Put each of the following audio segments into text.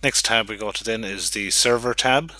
Next tab we go to then is the server tab.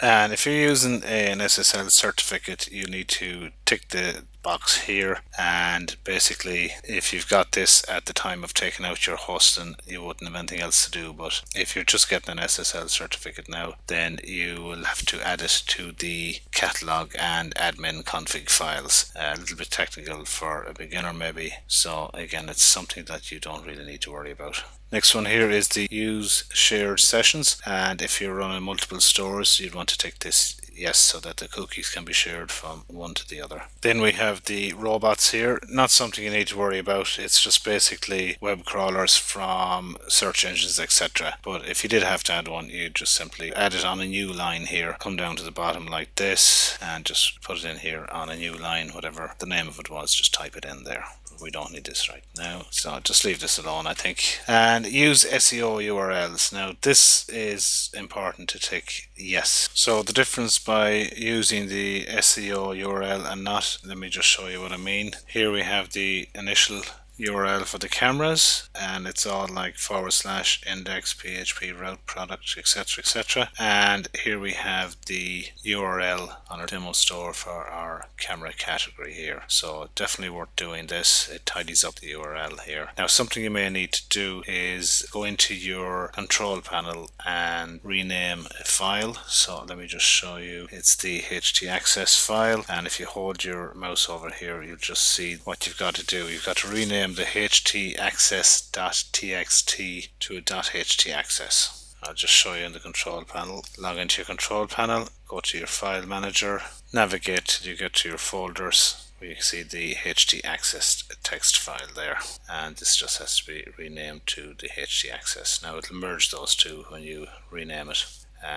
And if you're using an SSL certificate, you need to tick the box here, and basically if you've got this at the time of taking out your hosting, you wouldn't have anything else to do. But if you're just getting an SSL certificate now, then you will have to add it to the catalog and admin config files. A little bit technical for a beginner maybe, so again, it's something that you don't really need to worry about. Next one here is the use shared sessions, and if you're running multiple stores, you'd want to tick this yes so that the cookies can be shared from one to the other. Then we have the robots here. Not something you need to worry about. It's just basically web crawlers from search engines, etc. But if you did have to add one, you just simply add it on a new line here. Come down to the bottom like this and just put it in here on a new line. Whatever the name of it was, just type it in there. We don't need this right now, so just leave this alone, I think. And use SEO URLs. Now this is important to tick yes. So the difference by using the SEO URL and not, let me just show you what I mean. Here we have the initial URL for the cameras, and it's all like /index php route product, etc. And here we have the URL on our demo store for our camera category here. So definitely worth doing this. It tidies up the URL here. Now something you may need to do is go into your control panel and rename a file. So let me just show you. It's the htaccess file, and if you hold your mouse over here, you'll just see what you've got to do. You've got to rename the htaccess.txt to a .htaccess. I'll just show you in the control panel. Log into your control panel, go to your file manager, navigate till you get to your folders where you can see the htaccess text file there, and this just has to be renamed to the htaccess. Now it'll merge those two when you rename it.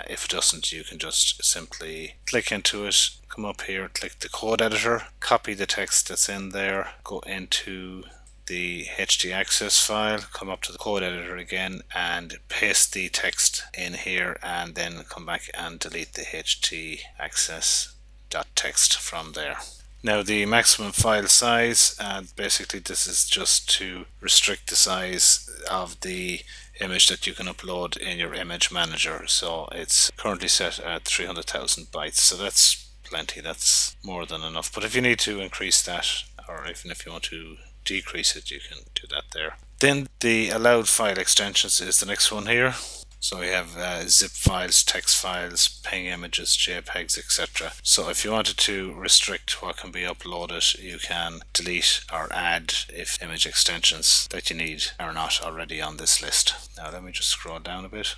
If it doesn't, you can just simply click into it, come up here, click the code editor, copy the text that's in there, go into the htaccess file, come up to the code editor again and paste the text in here, and then come back and delete the htaccess.text from there. Now the maximum file size, basically this is just to restrict the size of the image that you can upload in your image manager. So it's currently set at 300,000 bytes, so that's plenty, that's more than enough. But if you need to increase that, or even if you want to decrease it, you can do that there. Then the allowed file extensions is the next one here. So we have zip files, text files, PNG images, JPEGs, etc. So if you wanted to restrict what can be uploaded, you can delete or add if image extensions that you need are not already on this list. Now let me just scroll down a bit.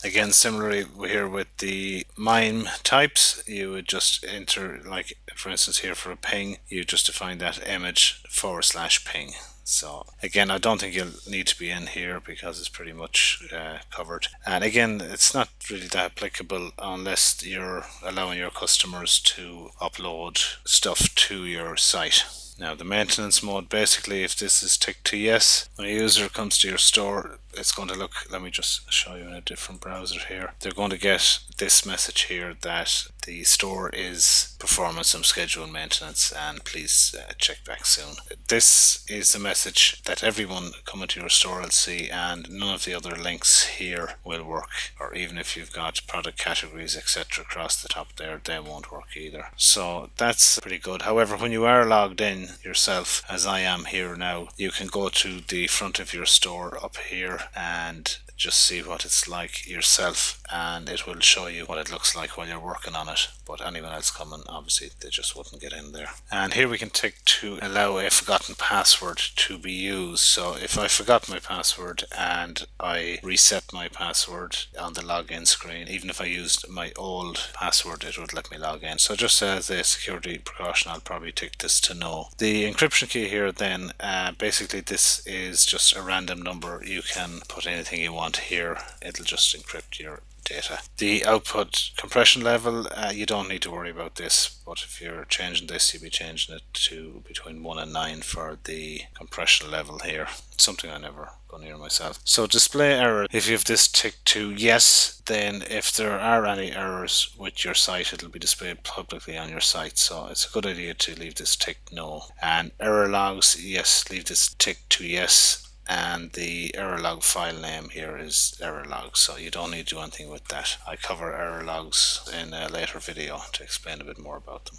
Again, similarly here with the MIME types, you would just enter, like for instance here for a ping, you just define that image /ping. So again, I don't think you'll need to be in here because it's pretty much covered. And again, it's not really that applicable unless you're allowing your customers to upload stuff to your site. Now the maintenance mode, basically if this is ticked to yes, when a user comes to your store, it's going to look, let me just show you in a different browser here. They're going to get this message here that the store is performing some scheduled maintenance and please check back soon. This is a message that everyone coming to your store will see, and none of the other links here will work, or even if you've got product categories etc across the top there, they won't work either. So that's pretty good. However, when you are logged in yourself, as I am here now, you can go to the front of your store up here and just see what it's like yourself, and it will show you what it looks like while you're working on it. But anyone else coming, obviously they just wouldn't get in there. And here we can tick to allow a forgotten password to be used. So if I forgot my password and I reset my password on the login screen, even if I used my old password, it would let me log in. So just as a security precaution, I'll probably tick this to no. The encryption key here then, basically this is just a random number. You can put anything you want here, it'll just encrypt your data. The output compression level, you don't need to worry about this, but if you're changing this, you'll be changing it to between 1 and 9 for the compression level here. It's something I never go near myself. So display error, if you have this ticked to yes, then if there are any errors with your site, it'll be displayed publicly on your site. So it's a good idea to leave this ticked no. And error logs, yes, leave this ticked to yes. and the error log file name here is error log, so you don't need to do anything with that. I cover error logs in a later video to explain a bit more about them.